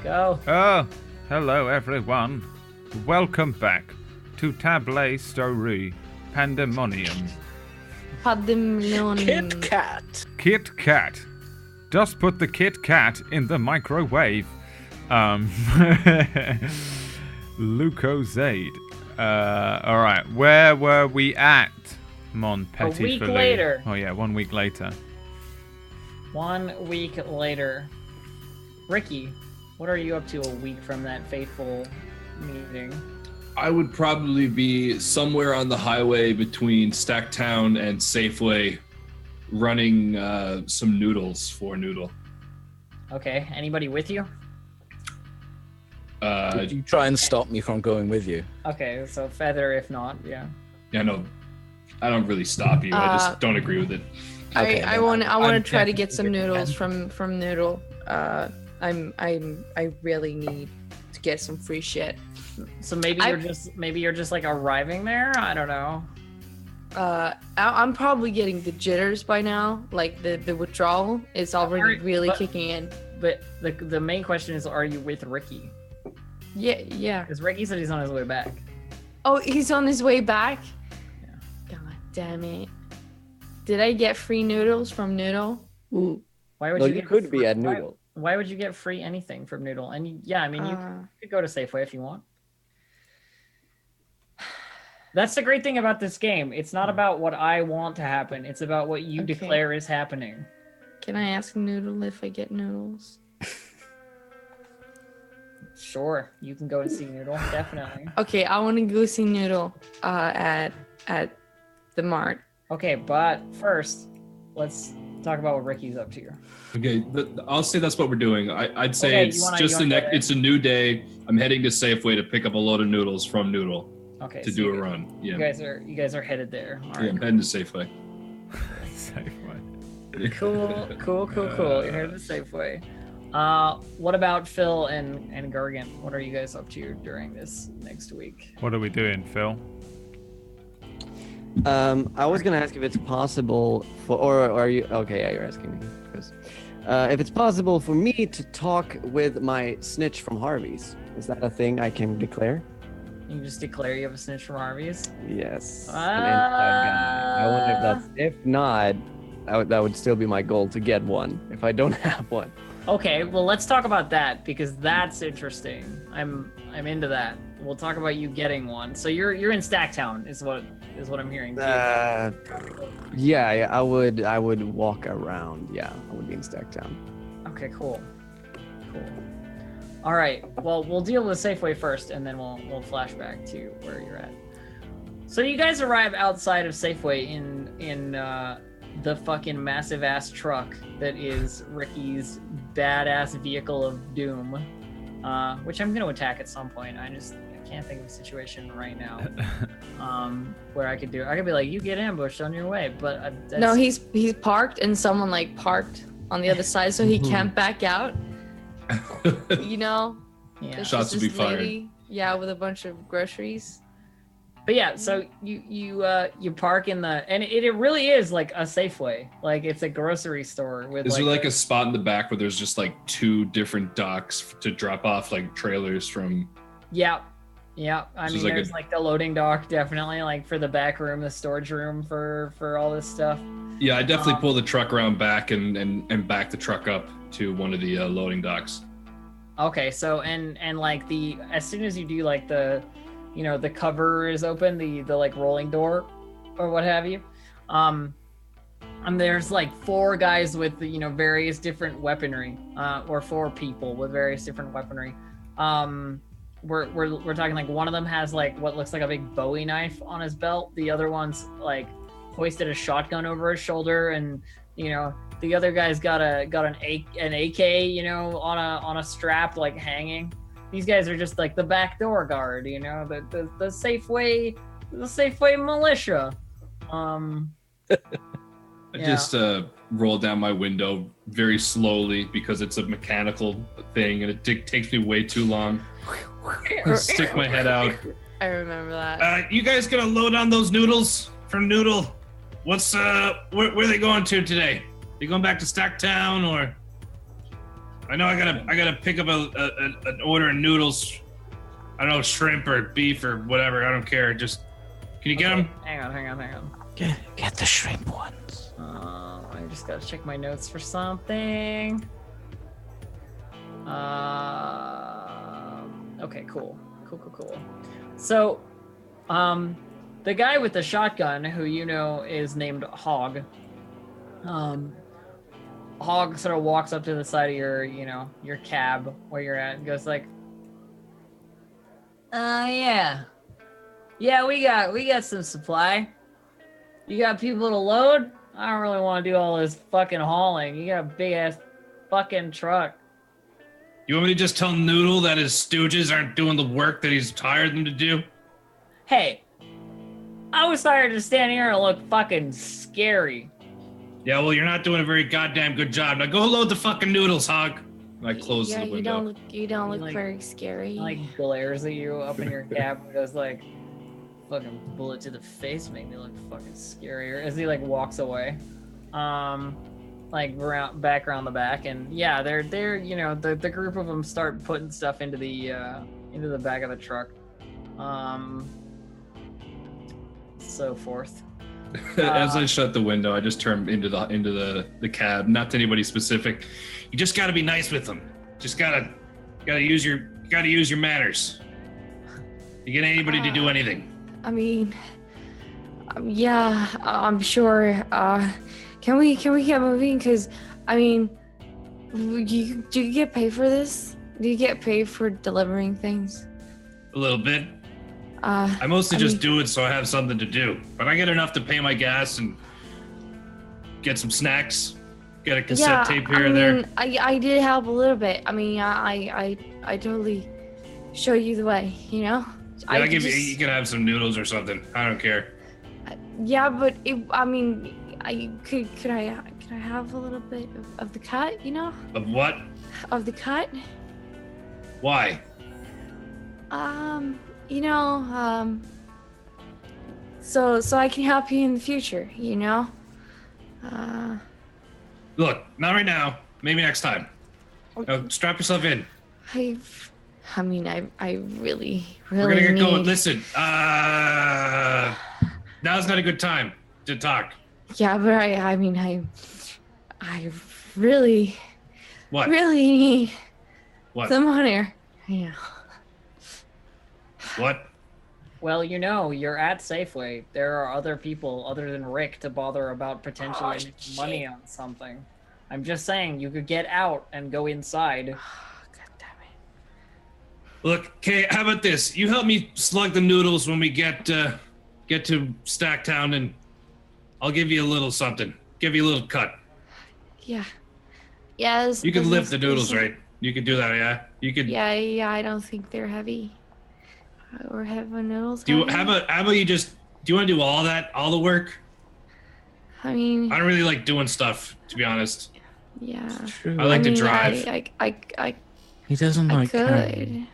Go. Oh, hello everyone. Welcome back to TableStory Pandemonium. Pandemonium. Kit Kat. Kit Kat. Just put the Kit Kat in the microwave. Lucozade. Alright, where were we at? Mon Petit A week Filou? later. Oh yeah, 1 week later. 1 week later. Ricky, what are you up to a week from that fateful meeting? I would probably be somewhere on the highway between Stacktown and Safeway running some noodles for Noodle. Okay, anybody with you? Did you try and stop me from going with you? Okay, so Feather if not, yeah. Yeah, no, I don't really stop you. I just don't agree with it. Okay, I want to I'm try to get some definitely noodles from Noodle. I really need to get some free shit. So maybe you're just like arriving there? I don't know. I'm probably getting the jitters by now. Like the withdrawal is already really but- kicking in. But the main question is, are you with Ricky? Yeah. Because Ricky said he's on his way back. Oh, he's on his way back? Yeah. God damn it. Did I get free noodles from Noodle? Ooh. Why would No, you you get could be free- at Noodle. Why would you get free anything from Noodle? And you could go to Safeway if you want. That's the great thing about this game. It's not about what I want to happen. It's about what you Okay. declare is happening. Can I ask Noodle if I get noodles? Sure, you can go and see Noodle, definitely. Okay, I want to go see Noodle at the mart. Okay, but first, let's talk about what Ricky's up to. Okay, I'll say that's what we're doing. I'd say Okay, it's you wanna just go there? it's a new day. I'm heading to Safeway to pick up a load of noodles from Noodle Okay, to so do a you- run. Yeah, You guys are headed there. All yeah, right. I'm heading to Safeway. Safeway. Cool. You're headed to Safeway. What about Phil and Gargant? What are you guys up to during this next week? What are we doing, Phil? I was gonna ask if it's possible for, or are you? Okay, yeah, you're asking me. Because, if it's possible for me to talk with my snitch from Harvey's, is that a thing I can declare? You can just declare you have a snitch from Harvey's. Yes. An inside guy. I wonder if that's. If not, that would still be my goal to get one. If I don't have one. Okay, well let's talk about that because that's interesting. I'm into that. We'll talk about you getting one. So you're in Stacktown is what I'm hearing. Yeah, I would walk around. Yeah, I would be in Stacktown. Okay, cool. All right. Well, we'll deal with Safeway first, and then we'll flash back to where you're at. So you guys arrive outside of Safeway in the fucking massive ass truck that is Ricky's badass vehicle of doom, which I'm gonna attack at some point. I can't think of a situation right now where I could be like, you get ambushed on your way, but No, he's parked and someone like parked on the other side, so he can't back out. You know, yeah. There's Shots just will be this fired. lady, yeah, with a bunch of groceries. But yeah, so you park in and it really is like a Safeway, like it's a grocery store with. Is like, there like a spot in the back where there's just like 2 different docks to drop off like trailers from? Yeah. I mean, like there's like the loading dock, definitely, like for the back room, the storage room for all this stuff. Yeah, I definitely pull the truck around back and back the truck up to one of the loading docks. Okay, so and like as soon as you do like the cover is open, the like rolling door or what have you, and there's like 4 guys with various different weaponry, or 4 people with various different weaponry. We're talking like one of them has like what looks like a big Bowie knife on his belt. The other one's like hoisted a shotgun over his shoulder, and the other guy's got an AK on a strap like hanging. These guys are just like the backdoor guard, the Safeway militia. I just roll down my window very slowly because it's a mechanical thing and it takes me way too long. Stick my head out. I remember that. You guys gonna load on those noodles from Noodle? What's where are they going to today? They going back to Stacktown or? I know I gotta pick up an order of noodles. I don't know, shrimp or beef or whatever. I don't care. Just can you get them? Hang on. Get the shrimp ones. I just gotta check my notes for something. Okay, cool. So, the guy with the shotgun, who you know is named Hog. Hog sort of walks up to the side of your cab where you're at and goes like, yeah, we got some supply. You got people to load? I don't really want to do all this fucking hauling. You got a big ass fucking truck. You want me to just tell Noodle that his stooges aren't doing the work that he's hired them to do? Hey, I was hired to stand here and look fucking scary. Yeah, well, you're not doing a very goddamn good job. Now go load the fucking noodles, Hog. And I close the window. You don't look Like- very scary. He, like glares at you up in your cab and goes like, fucking bullet to the face make me look fucking scarier as he like walks away. Like back around the back, and yeah, they're the group of them start putting stuff into the back of the truck. So forth. As I shut the window, I just turn into the cab. Not to anybody specific. You just gotta be nice with them. Just gotta use your manners. You get anybody to do anything. I mean, yeah, I'm sure. Can we get moving? Because, I mean, do you get paid for this? Do you get paid for delivering things? A little bit. I mostly just do it so I have something to do. But I get enough to pay my gas and get some snacks, get a cassette tape here and there. I did help a little bit. I mean, I totally show you the way, you know? Yeah, you can have some noodles or something. I don't care. Yeah, but could I have a little bit of the cut, you know? Of what? Of the cut? Why? So I can help you in the future, you know? Look, not right now. Maybe next time. Now, strap yourself in. I really We're gonna get need... going. Listen, now's not a good time to talk. Yeah, but I really What? really need What? some money. Yeah. What? Well, you're at Safeway. There are other people other than Rick to bother about potentially making money on something. I'm just saying, you could get out and go inside. God damn it. Look, okay, how about this? You help me slug the noodles when we get to Stacktown, and I'll give you a little something. Give you a little cut. Yeah. Yeah. You can lift the noodles, right? You can do that, yeah? You could. Yeah. I don't think they're heavy. Or heavy noodles. Do you heavy? how about you just? Do you want to do all that, all the work? I mean. I don't really like doing stuff, to be honest. Yeah. True. I like to mean, drive. I He doesn't like carrying. could.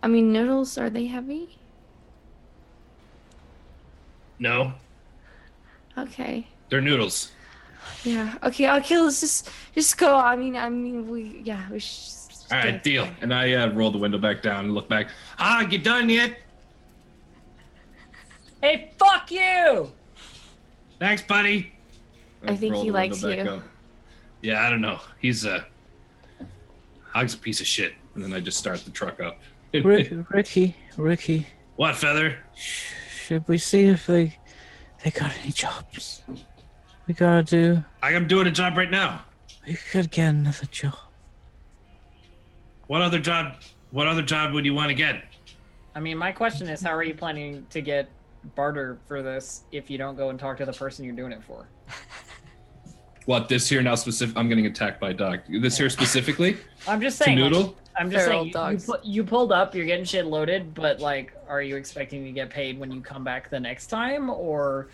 I mean, noodles, are they heavy? No, Okay. they're noodles. Yeah. Okay. Let's just go. I mean, we should. Just All go. right, deal. And I roll the window back down and look back. You done yet? Hey, fuck you! Thanks, buddy. I think roll he the window likes back you. up. Yeah, I don't know. Hog's a piece of shit. And then I just start the truck up. Ricky, What, Feather? should we see if they got any jobs? We gotta I'm doing a job right now. we could get another job. What other job would you want to get? I mean, my question is, how are you planning to get barter for this if you don't go and talk to the person you're doing it for? What, this here now specific? I'm getting attacked by a dog. This here specifically? I'm just To saying. like, Noodle? I'm just Feral saying. dogs. You pulled up. You're getting shit loaded, but like, are you expecting to get paid when you come back the next time, or?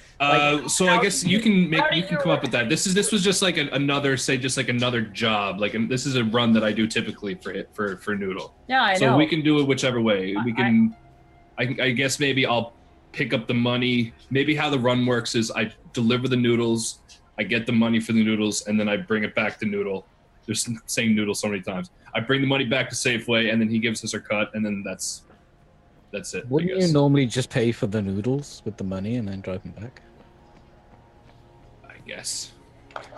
So I guess you can come up with that. This was just like another job. Like, this is a run that I do typically for Noodle. Yeah, I know. So we can do it whichever way. We can. I guess maybe I'll pick up the money. Maybe how the run works is I deliver the noodles, I get the money for the noodles, and then I bring it back to Noodle. Just saying Noodle so many times. I bring the money back to Safeway, and then he gives us our cut, and then that's it. Wouldn't I you guess. normally just pay for the noodles with the money and then drive them back? I guess.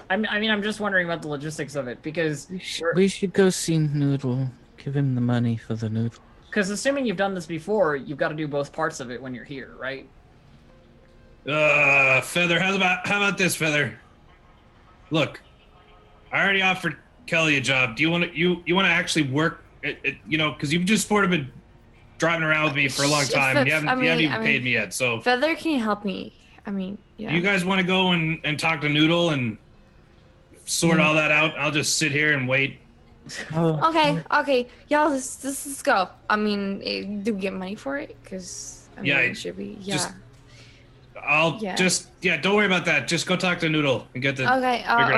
I mean, I'm just wondering about the logistics of it because We should go see Noodle. Give him the money for the noodle. assuming you've done this before, you've got to do both parts of it when you're here, right? Feather, how about this, Feather? Look, I already offered Kelly a job. Do you want to actually work? Because you've just sort of been driving around with me for a long time. You haven't even paid me yet. So Feather can help me. I mean, yeah. Do you guys want to go and talk to Noodle and sort all that out? I'll just sit here and wait. Okay. Yeah, let's go. I mean, do we get money for it? Because it should be. Yeah. Don't worry about that. Just go talk to Noodle and get the figure it out.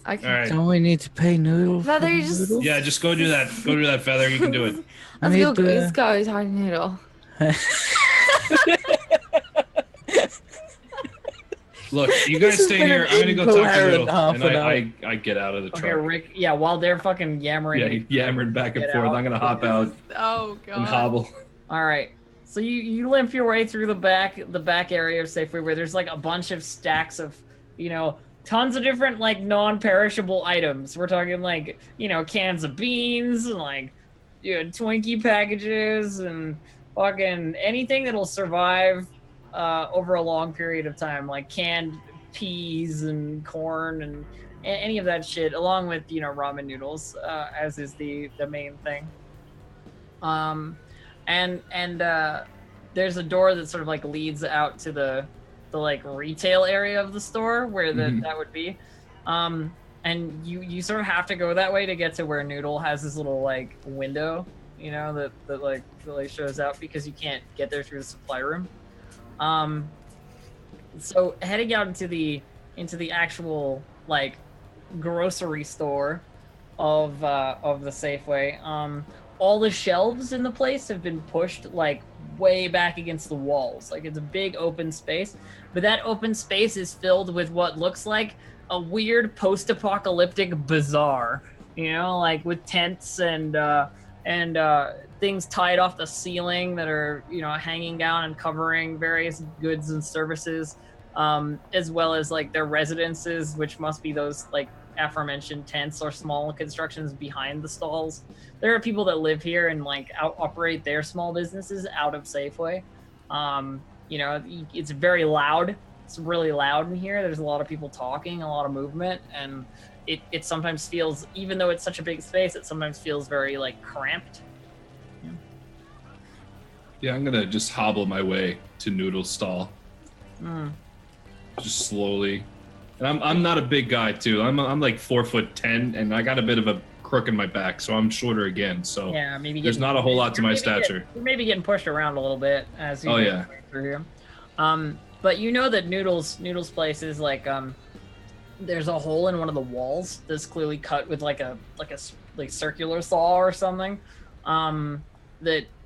Okay. All right. Don't we need to pay Noodle? Feather, for the just noodles? Yeah, just go do that. Go do that, Feather. You can do it. Let's go talk to Noodle. Look, you guys stay here. I'm gonna go talk to Noodle, and I get out of the truck. Okay, Rick. Yeah, while they're fucking yammering. Yeah, yammering back and forth. I'm gonna hop out Oh god. and hobble. All right. So you limp your way through the back area of Safeway where there's like a bunch of stacks of, tons of different like non-perishable items. We're talking like, cans of beans and like, Twinkie packages and fucking anything that'll survive over a long period of time, like canned peas and corn and any of that shit, along with, ramen noodles, as is the main thing. And there's a door that sort of like leads out to the like retail area of the store where that would be. And you sort of have to go that way to get to where Noodle has this little like window, that like really shows out because you can't get there through the supply room. So heading out into the actual like grocery store of the Safeway, all the shelves in the place have been pushed like way back against the walls. Like it's a big open space, but that open space is filled with what looks like a weird post-apocalyptic bazaar, like with tents and things tied off the ceiling that are, hanging down and covering various goods and services, as well as like their residences, which must be those like aforementioned tents or small constructions behind the stalls. There are people that live here and like operate their small businesses out of Safeway. It's very loud. It's really loud in here. There's a lot of people talking, a lot of movement, and it sometimes feels, even though it's such a big space, it sometimes feels very like cramped. Yeah, I'm gonna just hobble my way to Noodle's stall. Just slowly. And I'm not a big guy too. I'm like 4'10", and I got a bit of a crook in my back, so I'm shorter again. So yeah, maybe there's not a whole lot to my stature. You're maybe getting pushed around a little bit as you go through here. But that Noodle's place is like there's a hole in one of the walls that's clearly cut with like a circular saw or something.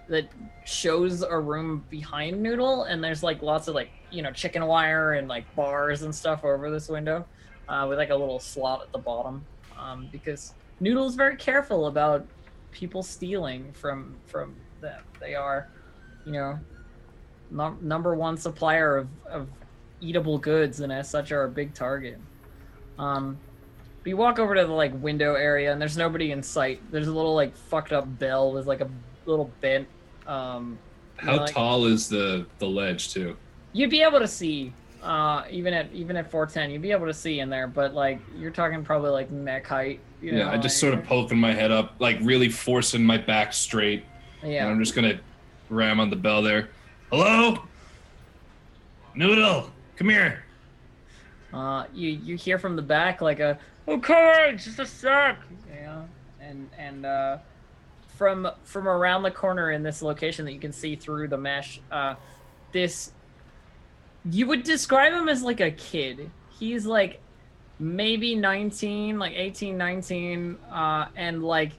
That shows a room behind Noodle, and there's like lots of like chicken wire and like bars and stuff over this window, with like a little slot at the bottom, because Noodle's very careful about people stealing from them. They are, number one supplier of eatable goods, and as such are a big target. But you walk over to the like window area, and there's nobody in sight. There's a little like fucked up bell with like a little bent. How tall is the ledge too? You'd be able to see, even at 4'10", you'd be able to see in there. But like you're talking probably like neck height. I just sort of poking my head up, like really forcing my back straight. Yeah. And I'm just gonna ram on the bell there. Hello, Noodle, come here. You hear from the back like okay, just a sec. And from around the corner in this location that you can see through the mesh, you would describe him as like a kid. He's like maybe 19, like 18, 19, and like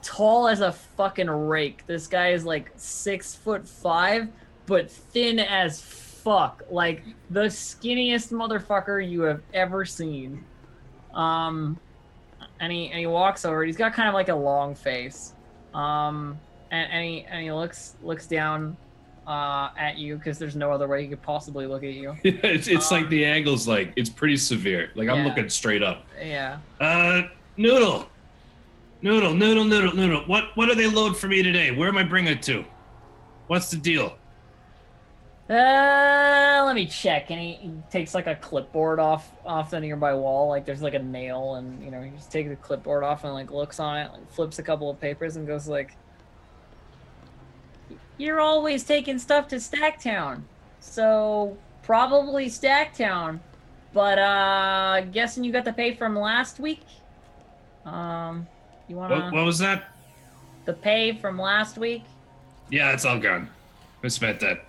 tall as a fucking rake. This guy is like 6'5", but thin as fuck. Like the skinniest motherfucker you have ever seen. and he walks over. He's got kind of like a long face, and he looks down at you because there's no other way he could possibly look at you. It's like the angle's like it's pretty severe. Like I'm Yeah. looking straight up. Yeah. Noodle. What do they load for me today? Where am I bringing it to? What's the deal? Let me check. And he takes like a clipboard off the nearby wall. Like there's like a nail, and you know he just takes the clipboard off and like looks on it, like flips a couple of papers, and goes like, "You're always taking stuff to Stacktown, so probably Stacktown. But guessing you got the pay from last week. You wanna What was that? the pay from last week? Yeah, it's all gone. I spent that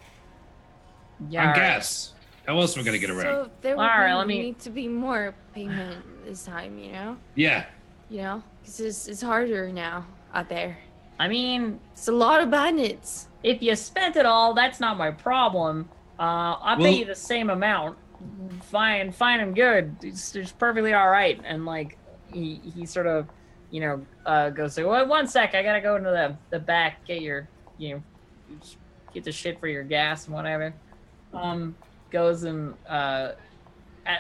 Yeah. on all right. gas. How else am I gonna get around? So there would Alright, let me- need to be more payment this time, you know? Yeah. You know? Because it's harder now out there. I mean, It's a lot of bandits. if you spent it all, that's not my problem. I'll pay Well- you the same amount. Fine and good. It's perfectly all right. And like, he sort of, you know, goes like, well, 1 sec, I gotta go into the back, get your, you know, get the shit for your gas and whatever. Goes and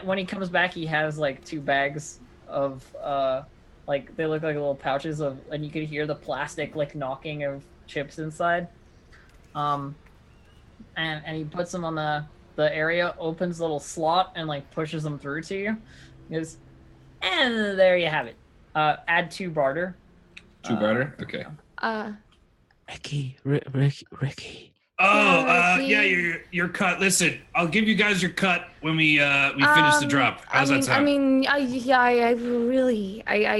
when he comes back, he has like 2 bags of like they look like little pouches of, and you could hear the plastic like knocking of chips inside. And he puts them on the area, opens a little slot, and like pushes them through to you. He goes, and there you have it. Add 2 barter. 2 barter? Okay. Ricky. Oh, Dorothy. yeah, your cut. Listen, I'll give you guys your cut when we finish the drop. How's that sound? I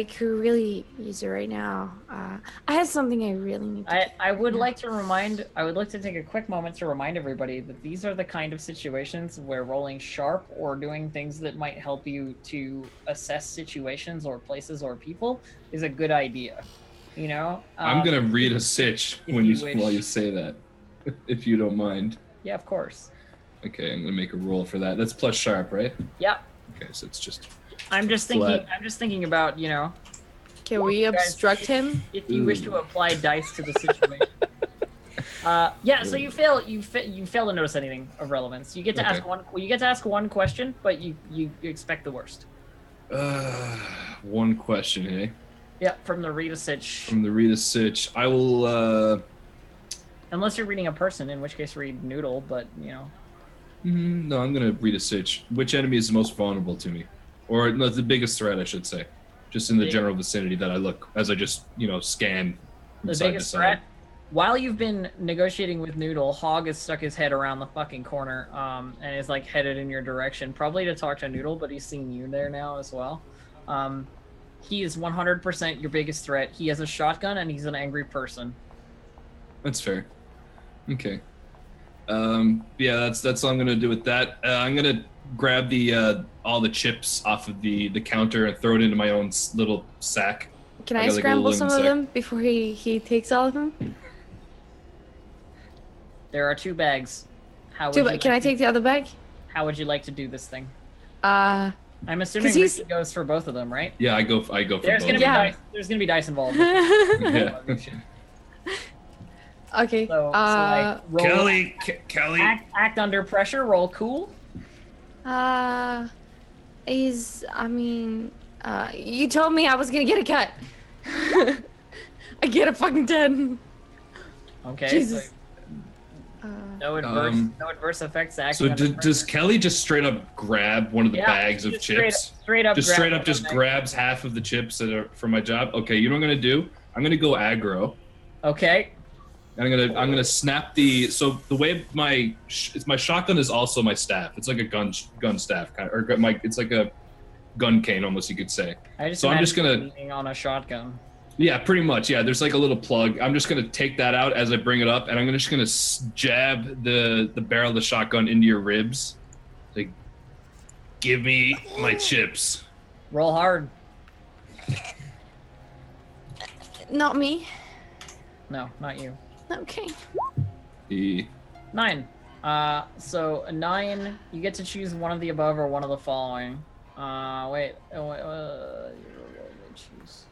could really use it right now. I have something I really need to do. I would like to take a quick moment to remind everybody that these are the kind of situations where rolling sharp or doing things that might help you to assess situations or places or people is a good idea. You know? I'm gonna read a sitch if when you while wish. you say that, if you don't mind. Yeah, of course. Okay, I'm gonna make a roll for that. That's plus sharp, right? Yep. Okay, so it's just I'm just thinking about, you know, Can we obstruct him? if you wish to apply dice to the situation. Yeah, so you fail to notice anything of relevance. You get to ask one question, but you expect the worst. one question, eh? Yep, from the read a sitch. From the read a sitch. I will Unless you're reading a person, in which case read noodle, but you know. no, I'm gonna read a sitch. Which enemy is the most vulnerable to me? Or no, the biggest threat, I should say. Just in the general vicinity that I look as I just, scan from The side to biggest side. threat. While you've been negotiating with Noodle, Hog has stuck his head around the fucking corner, and is like headed in your direction, probably to talk to Noodle, but he's seeing you there now as well. He is 100% your biggest threat. He has a shotgun and he's an angry person. That's fair. Okay. Yeah, that's all I'm gonna do with that. I'm gonna grab the all the chips off of the counter and throw it into my own little sack. Can I I got, like, a scramble little some of insect. them before he takes all of them? There are 2 bags. Can I take the other bag? How would you like to do this thing? Because I'm assuming he's- Ricky goes for both of them, right? Yeah, I go for There's both. gonna be Yeah. dice. There's gonna be dice involved. Yeah. Okay. So like, roll, Kelly. act under pressure. Roll cool. You told me I was gonna get a cut. I get a fucking 10. Okay. Jesus. So no adverse effects. So Acting under does pressure. Kelly just straight up grab one of the Yeah, bags she of just chips? Straight up. Just grabs straight up one just bag. grabs half of the chips that are for my job. Okay, you know what I'm gonna do? I'm gonna go aggro. Okay. And I'm gonna snap the the way my shotgun is also my staff. It's like a gun staff kind of, or it's like a gun cane almost, you could say. I just So I'm just imagine gonna- leaning on a shotgun. Yeah, pretty much. Yeah, there's like a little plug. I'm just gonna take that out as I bring it up, and I'm just gonna jab the barrel of the shotgun into your ribs. Like, give me my chips. Roll hard. Not me. No, not you. Okay. 9. So a 9, you get to choose one of the above or one of the following. choose.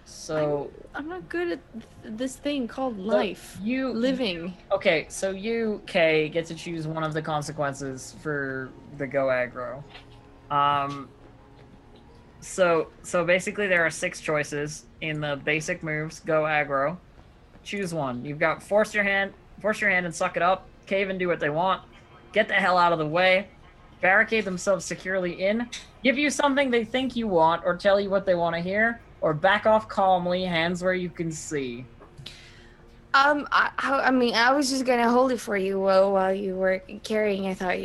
So I'm not good at this thing called life. you Living. Okay, so you, Kay, get to choose one of the consequences for the go aggro. So basically there are 6 choices in the basic moves, go aggro. Choose one. You've got force your hand and suck it up, cave and do what they want, get the hell out of the way, barricade themselves securely in, give you something they think you want or tell you what they want to hear, or back off calmly, hands where you can see. I mean, I was just gonna hold it for you while you were carrying. I thought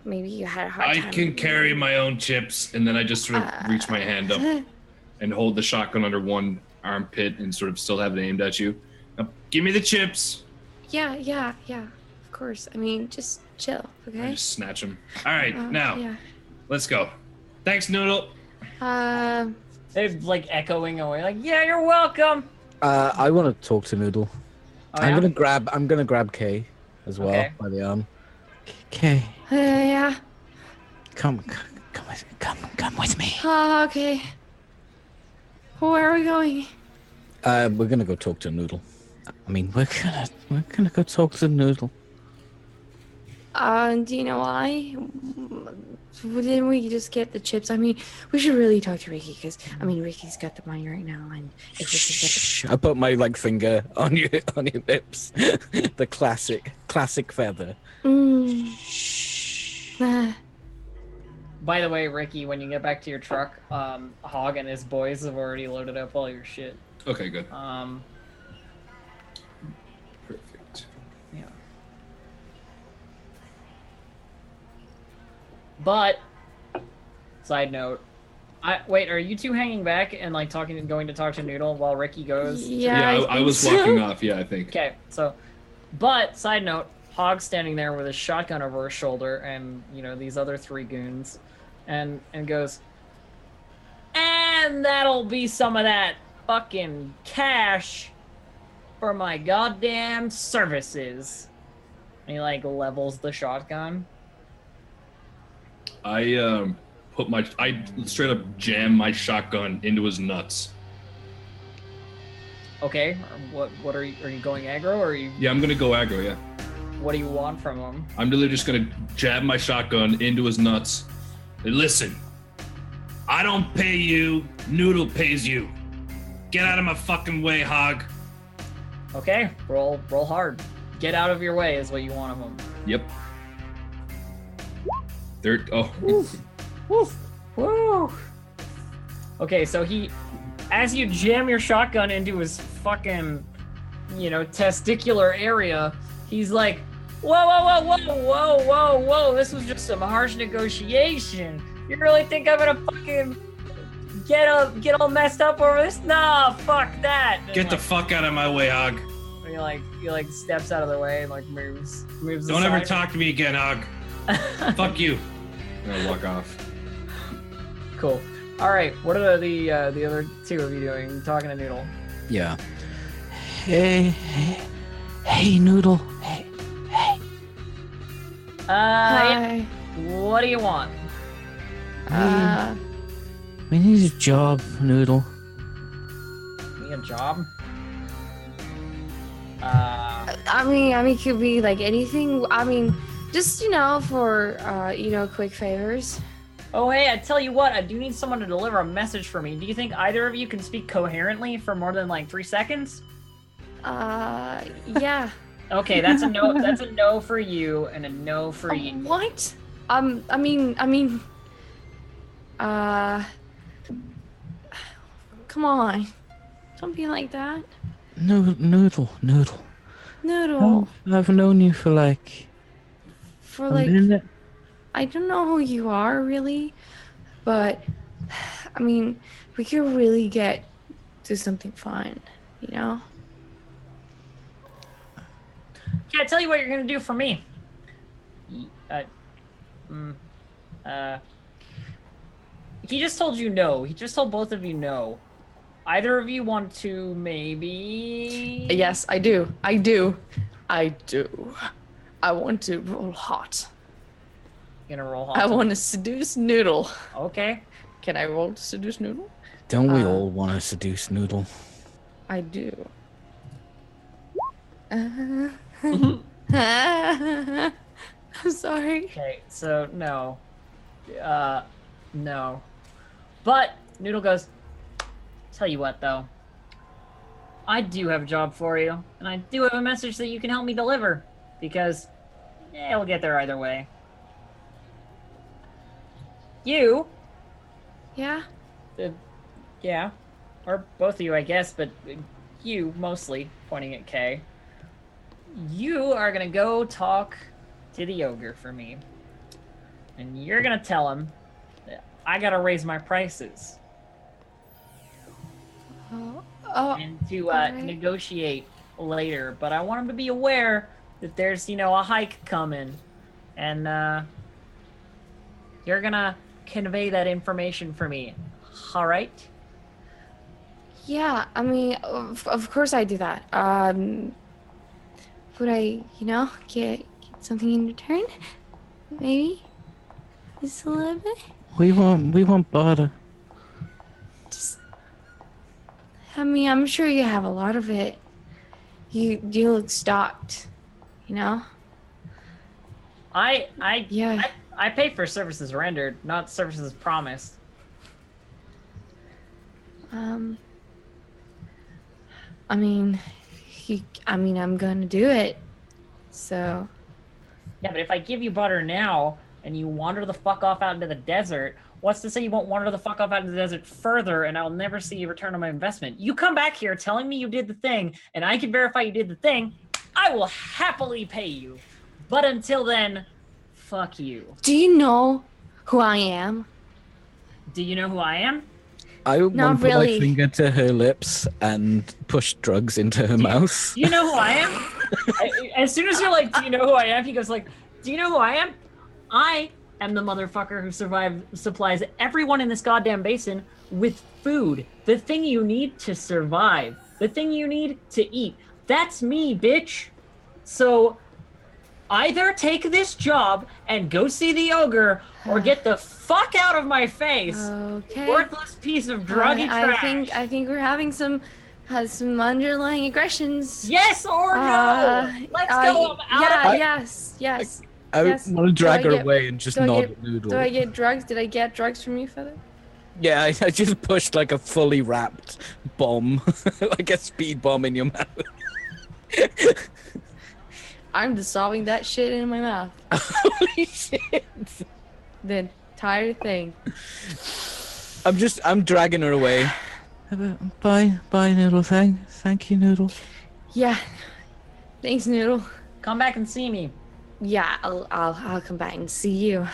maybe you had a hard time. I can carry my own chips, and then I just sort of reach my hand up and hold the shotgun under one armpit and sort of still have it aimed at you. Now, give me the chips. Yeah. Of course. I mean, just chill, okay? I just snatch them. All right, now Yeah. let's go. Thanks, Noodle. They're like echoing away, like, yeah, you're welcome. I want to talk to Noodle. Oh, I'm yeah? gonna grab Kay as well Okay. by the arm. Kay, Yeah. come with me. Okay. Where are we going? We're gonna go talk to Noodle. I mean, we're gonna go talk to Noodle. Do you know why? Didn't we just get the chips? I mean, we should really talk to Ricky because I mean, Ricky's got the money right now, and if we could get Shh! I put my finger on your lips. The classic feather. By the way, Ricky, when you get back to your truck, Hog and his boys have already loaded up all your shit. Okay, good. Perfect. Yeah. But, side note, wait, are you two hanging back and like going to talk to Noodle while Ricky goes? Yeah, I was walking off. Yeah, I think. Okay, so, but side note, Hog's standing there with his shotgun over his shoulder, and these other 3 goons, and goes, and that'll be some of that fucking cash for my goddamn services. And he like levels the shotgun. I straight up jam my shotgun into his nuts. Okay, what are you going aggro, or are you? Yeah, I'm gonna go aggro. Yeah. What do you want from him? I'm literally just gonna jab my shotgun into his nuts. Hey, listen, I don't pay you. Noodle pays you. Get out of my fucking way, Hog. Okay, roll hard. Get out of your way is what you want of him. Yep. Woo! Okay, so as you jam your shotgun into his fucking, testicular area, he's like, whoa, this was just some harsh negotiation. You really think I'm gonna fucking get all messed up over this? Nah, fuck that. And Get the fuck out of my way, Hog. he steps out of the way and like moves Don't ever aside. talk to me again, Hog. Fuck you. And I walk off. Cool. All right, what are the other 2 of you doing? Talking to Noodle. Yeah. Hey, Noodle. Hey. Hi. What do you want? We need a job, Noodle. Need a job? I mean, it could be like anything. I mean, just for quick favors. Oh, hey, I tell you what, I do need someone to deliver a message for me. Do you think either of you can speak coherently for more than like 3 seconds? Yeah. Okay, that's a no. That's a no for you and a no for you. What? I mean, come on. Don't be like that. Noodle. Noodle. I've known you for a minute. I don't know who you are really, but I mean, we could really get to something fun, Yeah, tell you what you're gonna do for me. He just told you no. He just told both of you no. Either of you want to maybe? Yes, I do. I want to roll hot. gonna roll I hostility. want to seduce Noodle. Okay. Can I roll to seduce Noodle? Don't we all want to seduce Noodle? I do. I'm sorry. Okay, so no. No. But Noodle goes, tell you what though. I do have a job for you, and I do have a message that you can help me deliver. Because it'll get there either way. You, Yeah. yeah, or both of you, I guess, but you mostly, pointing at Kay. You are gonna go talk to the ogre for me, and you're gonna tell him that I gotta raise my prices Oh. and to alright. negotiate later. But I want him to be aware that there's, a hike coming, and you're gonna convey that information for me. All right? Yeah. I mean, of course I do that. Would I, get something in return? Maybe. Just a little bit. We want butter. Just. I mean, I'm sure you have a lot of it. You look stocked. I pay for services rendered, not services promised. I'm gonna do it. So. Yeah, but if I give you butter now and you wander the fuck off out into the desert, what's to say you won't wander the fuck off out into the desert further and I'll never see a return on my investment? You come back here telling me you did the thing and I can verify you did the thing, I will happily pay you. But until then, fuck you. Do you know who I am? Do you know who I am? I want to Not put my really. finger to her lips and push drugs into her mouth. Do you know who I am? As soon as you're like, do you know who I am? He goes like, do you know who I am? I am the motherfucker who supplies everyone in this goddamn basin with food. The thing you need to survive. The thing you need to eat. That's me, bitch. So either take this job and go see the ogre or get the fuck out of my face. Okay. Worthless piece of druggy trash. I think we're having some underlying aggressions. Yes or no? Let's go. I'm out of here. Yes. I Yes. want to drag Do I her get- away and just do I nod get- at Noodle. Do I get drugs? Did I get drugs from you, Feather? Yeah, I just pushed like a fully wrapped bomb, like a speed bomb in your mouth. I'm dissolving that shit in my mouth. Holy shit! The entire thing. I'm dragging her away. Bye, Noodle. Thank you, Noodle. Yeah. Thanks, Noodle. Come back and see me. Yeah, I'll come back and see you.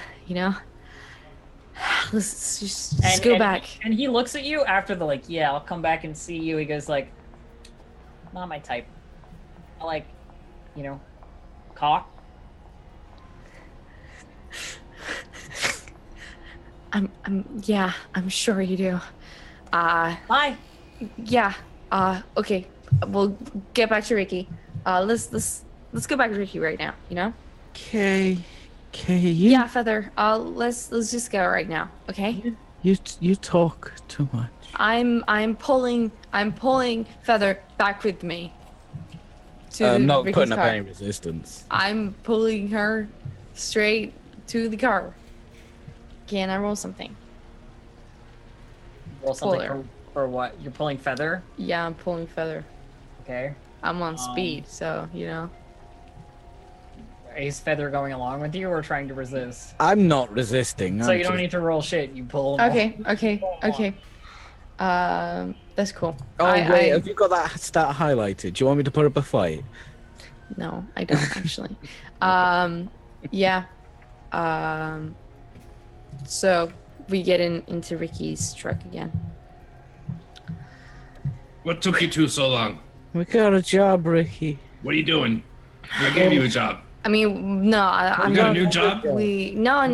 Let's just go back. And he looks at you after the yeah, I'll come back and see you. He goes like, not my type. I like, cock. I'm sure you do. Bye. Yeah. Okay. We'll get back to Ricky. Let's go back to Ricky right now. Okay, you. Yeah, Feather. Let's just go right now. Okay. You talk too much. I'm pulling Feather back with me. I'm not Ricky's putting up car. any resistance. I'm pulling her straight to the car. Can I roll something? Roll something Puller. for what? You're pulling feather? Yeah, I'm pulling Feather. Okay. I'm on speed, so Is feather going along with you or trying to resist? I'm not resisting. So you don't need to roll shit. You pull. Okay. That's cool. Oh wait, have you got that stat highlighted? Do you want me to put up a fight? No, I don't actually. Yeah. So we get into Ricky's truck again. What took you two so long? We got a job, Ricky. What are you doing? I gave you a job. I mean, no, I'm You got a not. new job?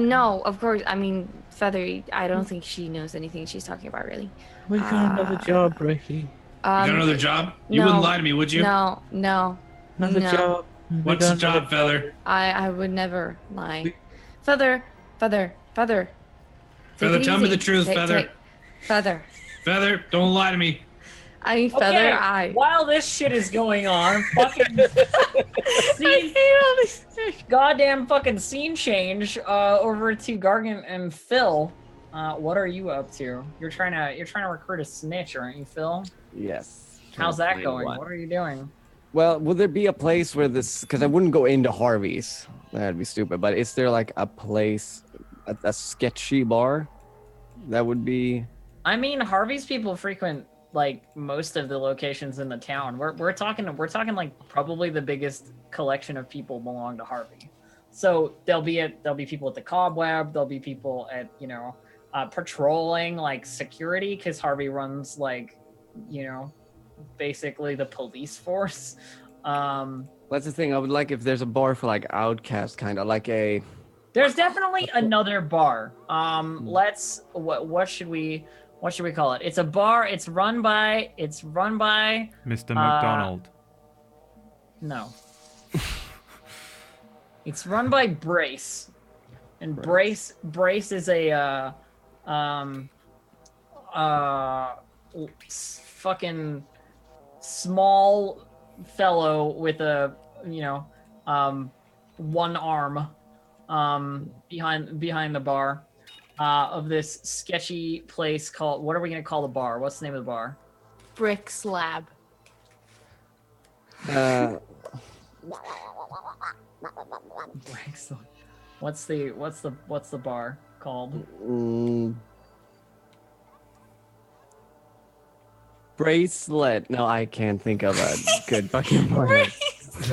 No, of course. I mean, Feather, I don't think she knows anything she's talking about, really. We got another job, Ricky. You got another job? You no. wouldn't lie to me, would you? No. Another No. job. We What's got the another job, Feather? I would never lie. Feather, Feather. Feather, Take it tell me easy. the truth, Feather. Feather. Feather, don't lie to me. I mean, Feather, Okay, while this shit is going on, fucking scene, hate all these things. goddamn fucking scene change over to Gargant and Phil. What are you up to? You're trying to recruit a snitch, aren't you, Phil? Yes. How's Trying to that find going? one. What are you doing? Well, will there be a place where this? Because I wouldn't go into Harvey's. That'd be stupid. But is there like a place, a sketchy bar, that would be? I mean, Harvey's people frequent like most of the locations in the town. We're talking like probably the biggest collection of people belong to Harvey. So there'll be people at the Cobweb. There'll be people at patrolling like security because Harvey runs like basically the police force. That's the thing. I would like if there's a bar for like outcast, kind of like a. There's definitely another bar. What should we call it? It's a bar. It's run by Mr. McDonald. No. It's run by Brace. And Brace is a fucking small fellow with a one arm behind the bar of this sketchy place called, what are we gonna call the bar? What's the name of the bar? Brick slab. What's the bar called? Bracelet. No, I can't think of a good fucking word.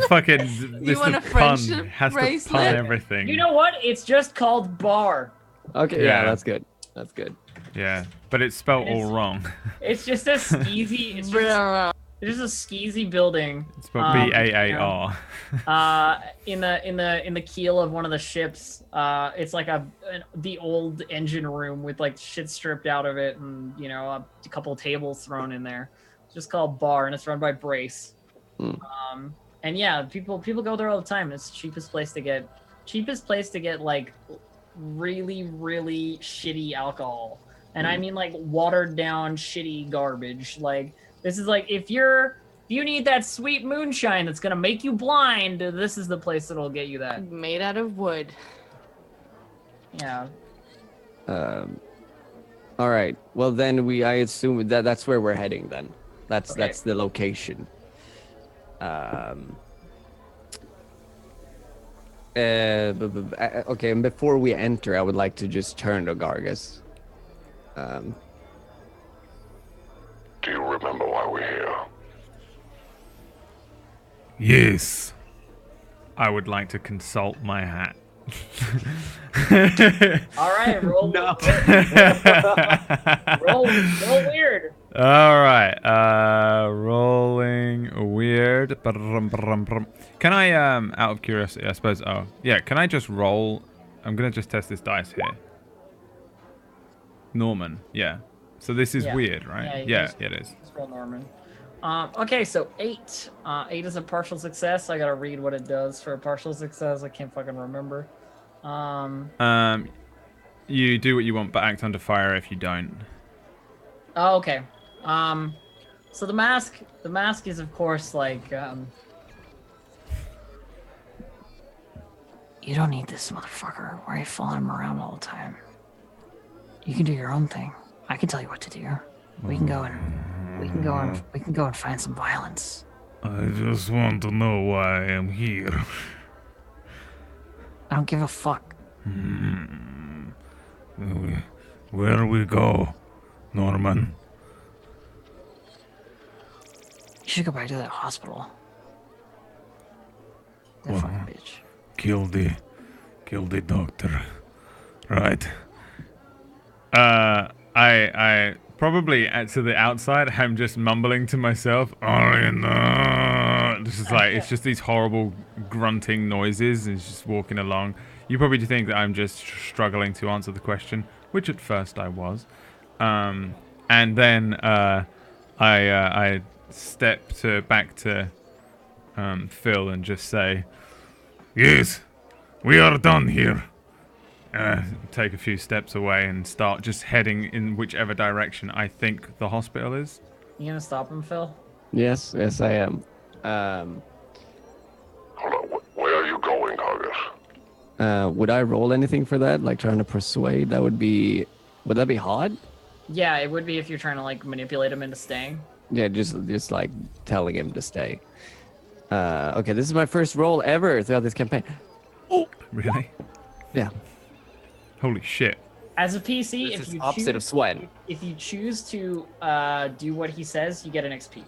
Fucking You want Mr. a Pun friendship has to bracelet? pun everything. You know what? It's just called bar. Okay, Yeah. yeah, that's good. That's good. Yeah, but it's spelled all It's- wrong. It's just a skeezy. It's just a skeezy building. It's spelled B-A-A-R. In the keel of one of the ships. It's like the old engine room with like shit stripped out of it, and a couple of tables thrown in there. It's just called Bar, and it's run by Brace. And yeah, people go there all the time. It's the cheapest place to get like really really shitty alcohol, and I mean like watered down shitty garbage. Like this is like if you need that sweet moonshine that's gonna make you blind, this is the place that'll get you that. Made out of wood. Yeah. All right. Well, then I assume that's where we're heading. Then that's the location. Okay. And before we enter, I would like to just turn to Gargus. Do you remember why we're here? Yes. I would like to consult my hat. All right, roll. roll weird. All right. Rolling weird. Can I, out of curiosity, I suppose. Oh, yeah. Can I just roll? I'm gonna just test this dice here. Norman. Yeah. So this is weird, right? Yeah, it is. Just roll Norman. Okay, so 8. 8 is a partial success. I gotta read what it does for a partial success. I can't fucking remember. You do what you want, but act under fire if you don't. Oh, okay. So the mask is of course like, you don't need this motherfucker. Why are you following him around all the time? You can do your own thing. I can tell you what to do. We can go and find some violence. I just want to know why I am here. I don't give a fuck. Where we go, Norman? You should go back to that hospital. That Well, fucking bitch. Kill the doctor, right? I probably to the outside, I'm just mumbling to myself. Oh no! This is like it's just these horrible grunting noises, and it's just walking along. You probably think that I'm just struggling to answer the question, which at first I was, and then I step back to Phil and just say, Yes, we are done here. take a few steps away and start just heading in whichever direction I think the hospital is. You gonna stop him, Phil? Yes, I am. Hold on, where are you going, Hargus? Would I roll anything for that? Like trying to persuade? Would that be hard? Yeah, it would be if you're trying to like manipulate him into staying. Yeah, just like telling him to stay. Okay, this is my first roll ever throughout this campaign. Really? Yeah. Holy shit. As a PC, This if is you opposite choose, of Swen. if you choose to do what he says, you get an XP.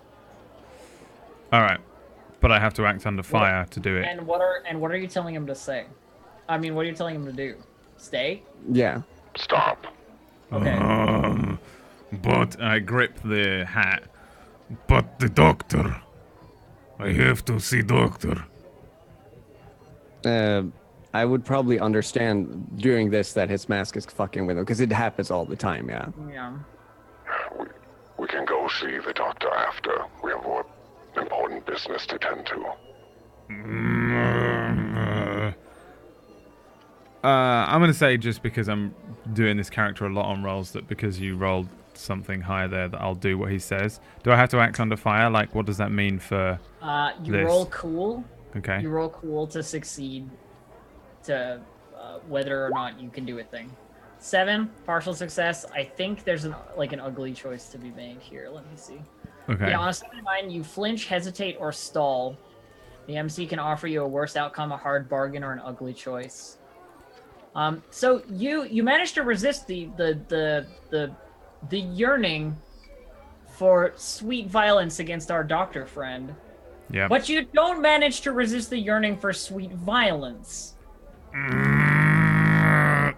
All right, but I have to act under fire to do it. And what are you telling him to say? I mean, what are you telling him to do? Stay? Yeah. Stop. Okay. But I grip the hat. but the doctor. I have to see doctor. I would probably understand during this that his mask is fucking with him because it happens all the time. Yeah. Yeah. We can go see the doctor after. We have more important business to tend to. I'm gonna say just because I'm doing this character a lot on rolls that because you rolled something higher there that I'll do what he says. Do I have to act under fire? Like, what does that mean for? You This. roll cool. Okay. You roll cool to succeed to whether or not you can do a thing. 7, partial success. I think there's an ugly choice to be made here. Let me see. Okay. Yeah, on a 7-9, you flinch, hesitate, or stall. The MC can offer you a worse outcome, a hard bargain, or an ugly choice. So you managed to resist the yearning for sweet violence against our doctor friend. Yeah. But you don't manage to resist the yearning for sweet violence.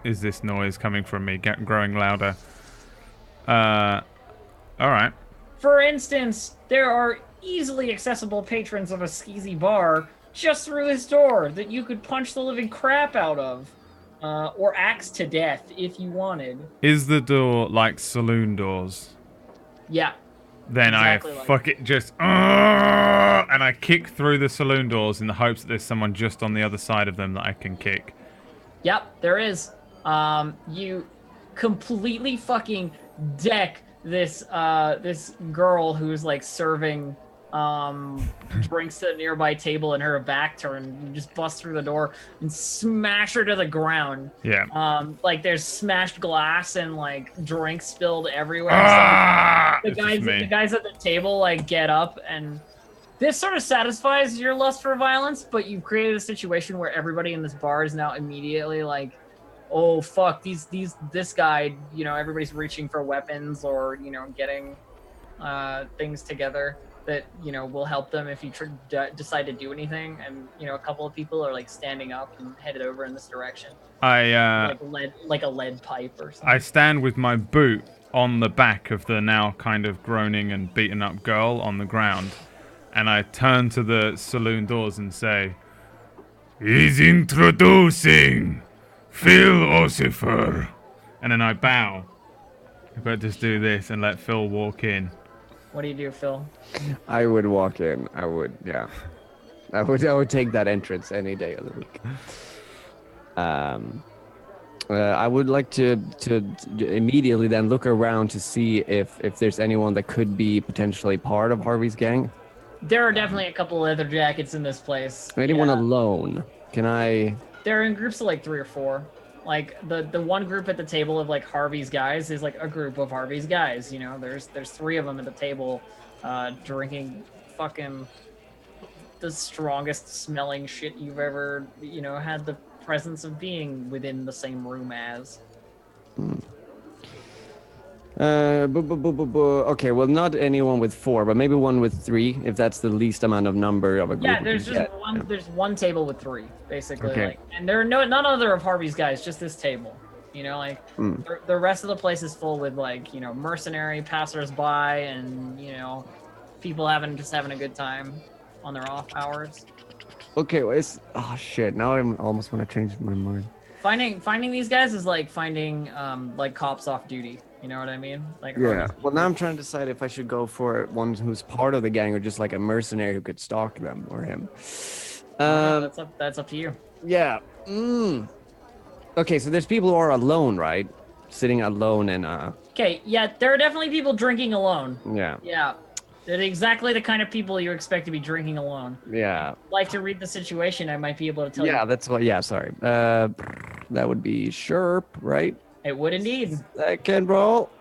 Is this noise coming from me growing louder? All right. For instance, there are easily accessible patrons of a skeezy bar just through this door that you could punch the living crap out of, or axe to death if you wanted. Is the door like saloon doors? Yeah. Then Exactly I like fuck it just and I kick through the saloon doors in the hopes that there's someone just on the other side of them that I can kick. Yep, there is. You completely fucking deck this this girl who's like serving drinks at a nearby table and her back turned. You just bust through the door and smash her to the ground. Yeah. Like there's smashed glass and like drinks spilled everywhere. The It's just me. guys at the table like get up, and this sort of satisfies your lust for violence, but you've created a situation where everybody in this bar is now immediately like, oh fuck, this guy, you know, everybody's reaching for weapons or, you know, getting things together that, you know, will help them if you decide to do anything. And, you know, a couple of people are like standing up and headed over in this direction. Like a lead pipe or something. I stand with my boot on the back of the now kind of groaning and beaten up girl on the ground, and I turn to the saloon doors and say, He's introducing Phil Ossifer. and then I bow. But just do this and let Phil walk in. What do you do, Phil? I would walk in. I would, yeah. I would take that entrance any day of the week. I would like to immediately then look around to see if there's anyone that could be potentially part of Harvey's gang. There are definitely a couple of leather jackets in this place. Anyone Yeah. alone? Can I? They're in groups of like 3 or 4. Like the one group at the table of like Harvey's guys is like a group of Harvey's guys. You know, there's 3 of them at the table, drinking fucking the strongest smelling shit you've ever, you know, had the presence of being within the same room as. Okay, well, not anyone with 4, but maybe one with 3, if that's the least amount of number of a group. Yeah, we there's can just get. one. There's one table with 3, basically. Okay. Like, and there are none other of Harvey's guys, just this table. You know, like the rest of the place is full with like, you know, mercenary passersby and, you know, people just having a good time on their off hours. Okay, well, oh shit! Now I almost want to change my mind. Finding these guys is like finding like cops off duty. You know what I mean? Like Yeah. Well, now I'm trying to decide if I should go for one who's part of the gang or just like a mercenary who could stalk them or him. that's up to you. Yeah. Okay, so there's people who are alone, right? Sitting alone and Okay, yeah, there are definitely people drinking alone. yeah. Yeah. They're exactly the kind of people you expect to be drinking alone. Yeah. Like to read the situation, I might be able to tell Yeah, you. that's what. Yeah, sorry. That would be Sherp, right? It would indeed. Second roll.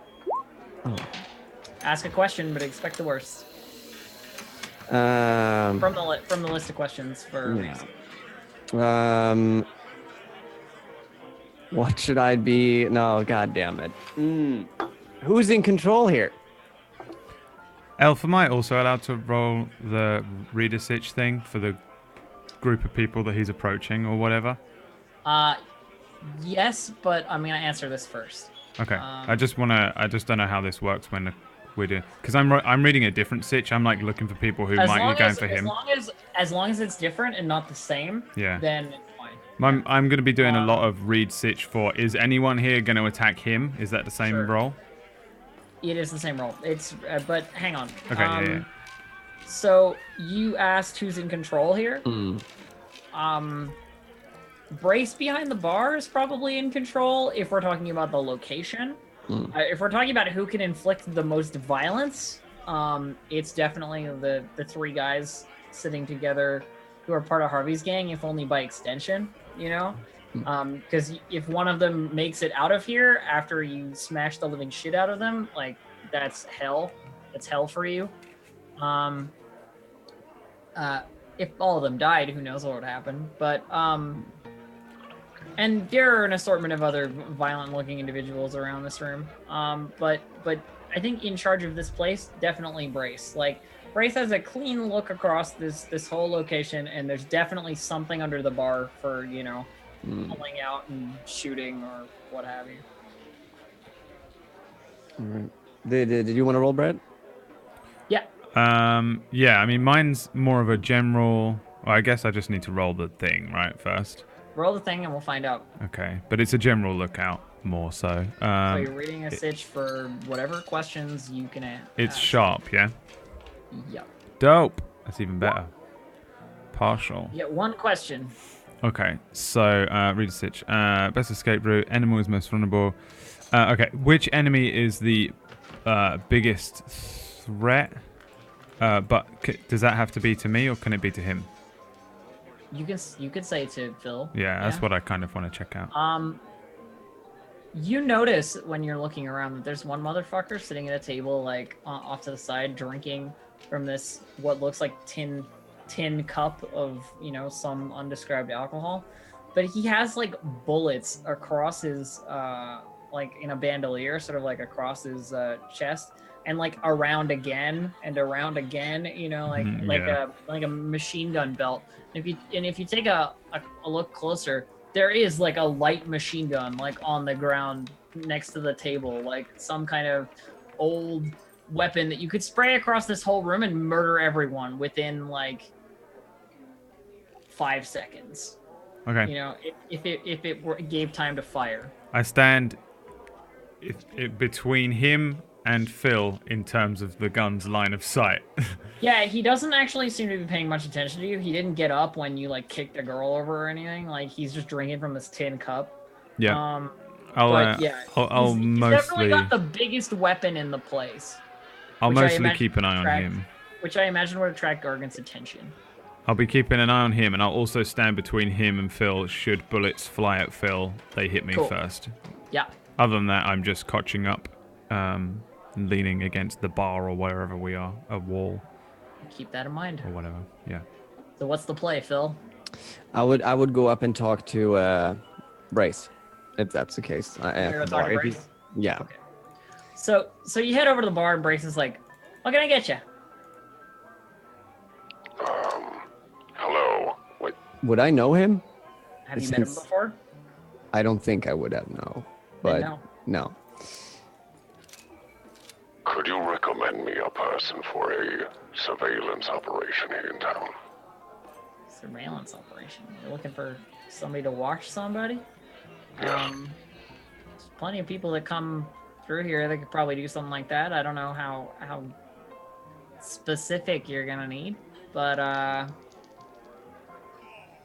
Ask a question, but expect the worst. Um. From the list of questions for. Yeah. What should I be? No, god damn it. Who's in control here? Elf, am I also allowed to roll the reader sitch thing for the group of people that he's approaching or whatever? Yes, but I'm gonna answer this first. Okay. I just don't know how this works when we're doing, because I'm reading a different sitch. I'm like looking for people who might be going for him. As long as it's different and not the same, Yeah. then it's fine. I'm going to be doing a lot of read sitch for. Is anyone here going to attack him? Is that the same Sure. role? It is the same role. It's but hang on. Okay. Yeah. So you asked who's in control here. Brace behind the bar is probably in control if we're talking about the location. If we're talking about who can inflict the most violence, it's definitely the three guys sitting together who are part of Harvey's gang, if only by extension, you know? Because if one of them makes it out of here after you smash the living shit out of them, like, that's hell. That's hell for you. If all of them died, who knows what would happen. But, and there are an assortment of other violent-looking individuals around this room. But I think in charge of this place, definitely Brace. Like, Brace has a clean look across this whole location, and there's definitely something under the bar for, you know, pulling out and shooting or what have you. All right. Did you want to roll, Brad? Yeah. Yeah. I mean, mine's more of a general. Well, I guess I just need to roll the thing, right, first. Roll the thing and we'll find out. Okay, but it's a general lookout more so. So you're reading a sitch for whatever questions you can ask. It's sharp, yeah? Yep. Dope. That's even better. Partial. Yeah, one question. Okay, so read a sitch. Best escape route. Enemy is most vulnerable. Okay, which enemy is the biggest threat? But does that have to be to me or can it be to him? You could say to Phil. Yeah, that's what I kind of want to check out. You notice when you're looking around that there's one motherfucker sitting at a table, like off to the side, drinking from this what looks like tin cup of, you know, some undescribed alcohol, but he has like bullets across his like in a bandolier, sort of like across his chest, and like around again and around again, you know, like a machine gun belt. If you take a look closer, there is like a light machine gun like on the ground next to the table, like some kind of old weapon that you could spray across this whole room and murder everyone within like 5 seconds. Okay. You know, if it gave time to fire. I stand between him and Phil in terms of the gun's line of sight. Yeah, he doesn't actually seem to be paying much attention to you. He didn't get up when you like kicked a girl over or anything. Like, he's just drinking from this tin cup. Yeah. I'll I'll he's mostly definitely got the biggest weapon in the place. I'll mostly keep an eye on him. Which I imagine would attract Gargan's attention. I'll be keeping an eye on him, and I'll also stand between him and Phil. Should bullets fly at Phil, they hit me first. Yeah. Other than that, I'm just crouching up, leaning against the bar or wherever we are, a wall. Keep that in mind. Or whatever. Yeah. So what's the play, Phil? I would go up and talk to Brace, if that's the case. You're gonna talk to Brace? Yeah. Okay. So you head over to the bar and Brace is like, "What can I get you?" Hello. Wait. Would I know him? Have you met him before? I don't think I would have, no. But no. Could you recommend me a person for a surveillance operation here in town? Surveillance operation. You're looking for somebody to watch somebody? Yeah. There's plenty of people that come through here that could probably do something like that. I don't know how specific you're gonna need, but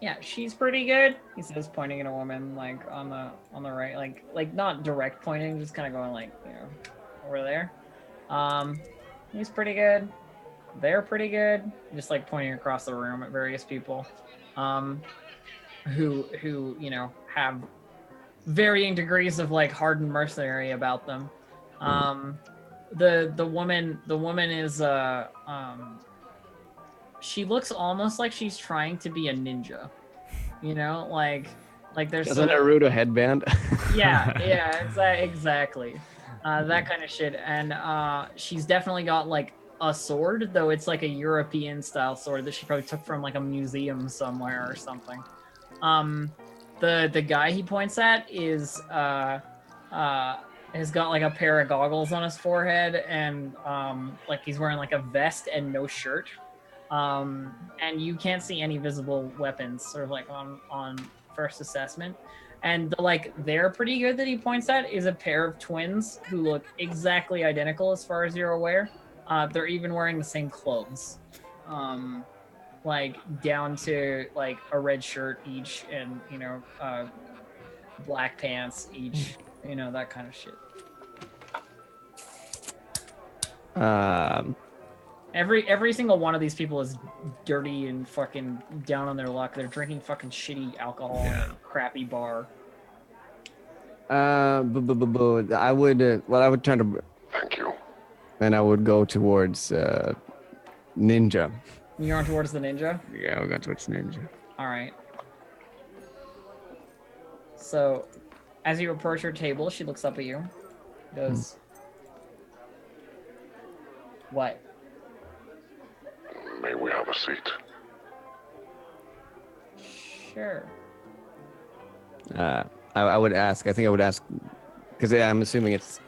Yeah, she's pretty good. He says, pointing at a woman like on the right, like not direct pointing, just kind of going like, you know, over there. He's pretty good. They're pretty good. Just like pointing across the room at various people, who you know have varying degrees of like hardened mercenary about them. The woman is she looks almost like she's trying to be a ninja, you know, like there's Doesn't Naruto headband? yeah, exactly. That kind of shit. And she's definitely got like a sword, though it's like a European style sword that she probably took from like a museum somewhere or something. The guy he points at is has got like a pair of goggles on his forehead, and like he's wearing like a vest and no shirt. And you can't see any visible weapons, sort of like on first assessment. And they're pretty good that he points at is a pair of twins who look exactly identical as far as you're aware. They're even wearing the same clothes, like down to like a red shirt each, and you know, black pants each, you know, that kind of shit. Every single one of these people is dirty and fucking down on their luck. They're drinking fucking shitty alcohol in a crappy bar. I would turn to. Thank you. And I would go towards Ninja. You're on towards the ninja? Yeah, I'll go towards Ninja. All right. So, as you approach her table, she looks up at you. Goes, what? May we have a seat? Sure. I would ask. I think I would ask because I'm assuming it's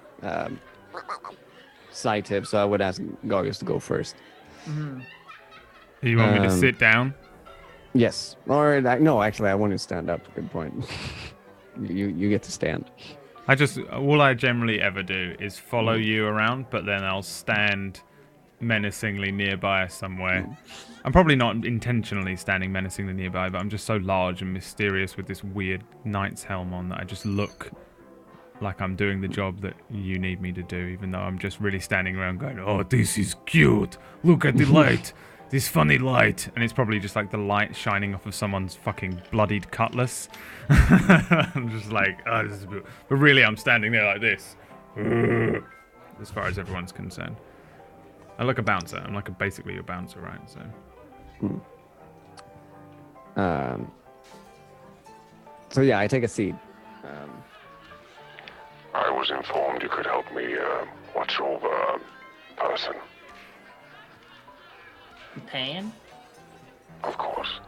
side tip, so I would ask Gargus to go first. Mm-hmm. You want me to sit down? Yes. Or no, actually, I want to stand up. Good point. you get to stand. All I generally ever do is follow you around, but then I'll stand menacingly nearby somewhere. I'm probably not intentionally standing menacingly nearby, but I'm just so large and mysterious with this weird knight's helm on that I just look like I'm doing the job that you need me to do, even though I'm just really standing around going, Oh, this is cute. Look at the light. This funny light. and it's probably just like the light shining off of someone's fucking bloodied cutlass. I'm just like, oh, this is beautiful. But really, I'm standing there like this, as far as everyone's concerned. I look a bouncer. I'm like basically a bouncer, right? So. So yeah, I take a seat. I was informed you could help me watch over a person. Paying? Of course.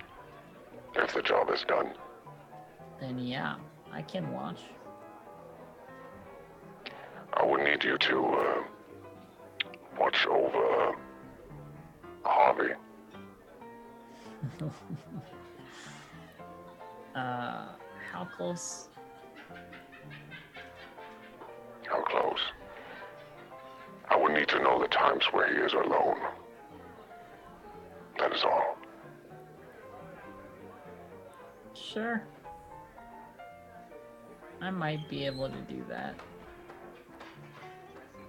If the job is done. Then yeah, I can watch. I would need you to watch over Harvey. How close? How close? I would need to know the times where he is alone. That is all. Sure. I might be able to do that.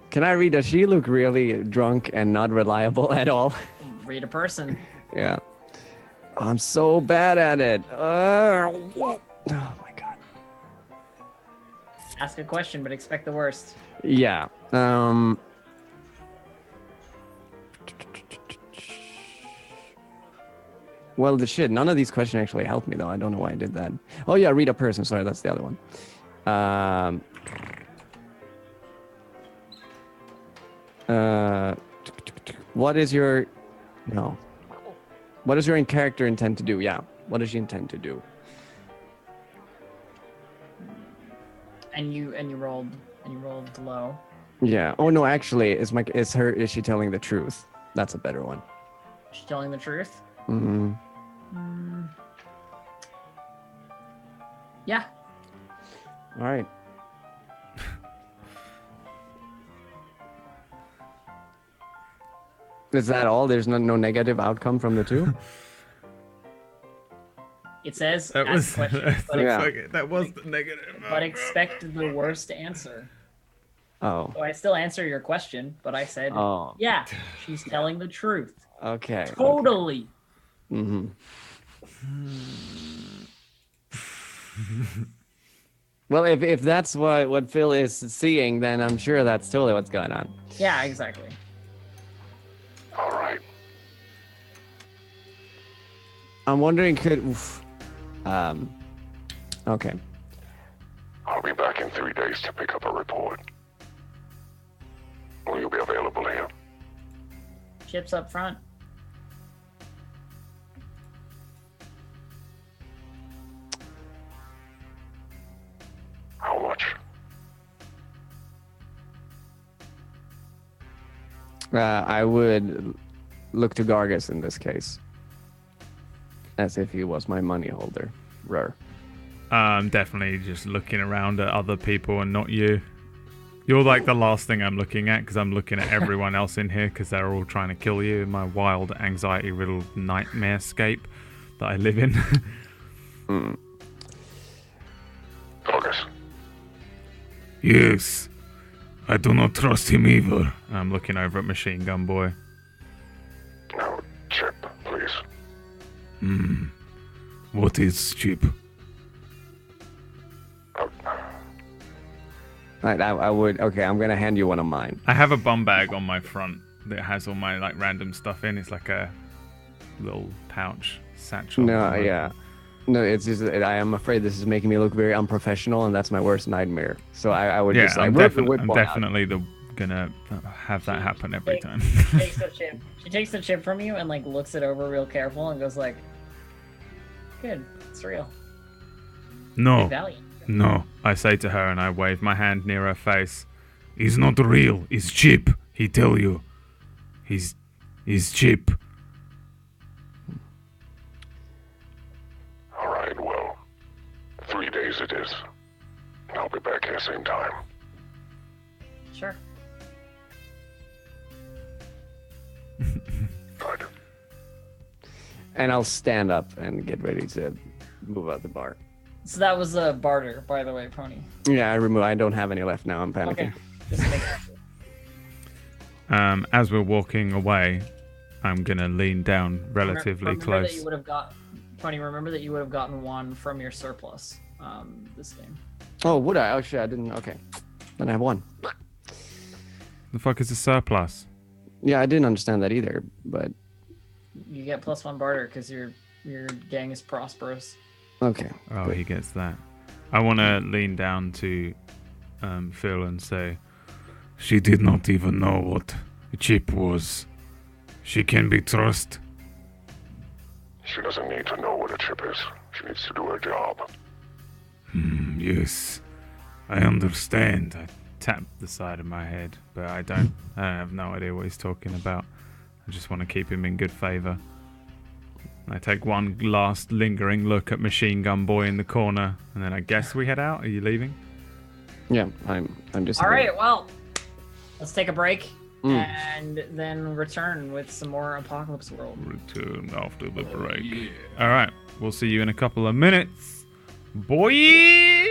Can I read? Does she look really drunk and not reliable at all? Read a person. Yeah. I'm so bad at it. Oh my god. Ask a question, but expect the worst. Yeah. Well, the shit. None of these questions actually helped me, though. I don't know why I did that. Oh yeah, read a person. Sorry, that's the other one. What is your What does your character intend to do? Yeah. What does she intend to do? And you rolled low. Yeah. Oh no, actually, is she telling the truth? That's a better one. She's telling the truth? Mm-hmm. Yeah. All right. Is that all? There's no negative outcome from the two? It says That ask was questions, but, Yeah. that was the negative. but expect the worst answer. Oh. So I still answer your question, but I said, Oh. yeah, she's telling the truth. Okay. Totally. Mm-hmm. Well, if that's what Phil is seeing, then I'm sure that's totally what's going on. Yeah, exactly. All right. I'm wondering, okay. I'll be back in 3 days to pick up a report. Will you be available here? Chips up front. How much? I would look to Gargus in this case, as if he was my money holder. Rare. Definitely just looking around at other people and not you. You're like the last thing I'm looking at because I'm looking at everyone else in here because they're all trying to kill you in my wild, anxiety-riddled nightmare-scape that I live in. August. Yes. I do not trust him either. I'm looking over at Machine Gun Boy. Now, Chip, please. What is Chip? Right, I would. Okay, I'm gonna hand you one of mine. I have a bum bag on my front that has all my like random stuff in. It's like a little pouch satchel. No, yeah. No, it's just I am afraid this is making me look very unprofessional, and that's my worst nightmare. So I would Yeah, just like I'm, rip the whip I'm one out. definitely gonna have that happen every time. Takes the chip. She takes the chip from you and like looks it over real careful and goes like, "Good, it's real. No, Good value." No, I say to her and I wave my hand near her face. he's not real. He's cheap. He tell you. He's cheap. All right, well, 3 days it is. I'll be back here same time. Sure. Good. And I'll stand up and get ready to move out the bar. So that was a barter, by the way, Pony. Yeah, I don't have any left now. I'm panicking. Okay. Just make sure. As we're walking away, I'm gonna lean down relatively remember close. That you would have got, Pony, remember that you would have gotten one from your surplus this game. Oh, would I? Oh shit, I didn't. Okay, then I have one. The fuck is a surplus? Yeah, I didn't understand that either. But You get +1 barter because your gang is prosperous. okay. Oh, good. he gets that. I want to lean down to Phil and say, She did not even know what a chip was. She can be trusted. She doesn't need to know what a chip is. She needs to do her job. Yes, I understand. I tap the side of my head, but I have no idea what he's talking about. I just want to keep him in good favor. I take one last lingering look at Machine Gun Boy in the corner, and then I guess we head out. Are you leaving? Yeah, I'm just. All right, well, let's take a break Mm. and then return with some more Apocalypse World. Return after the break. All right, we'll see you in a couple of minutes. Boy!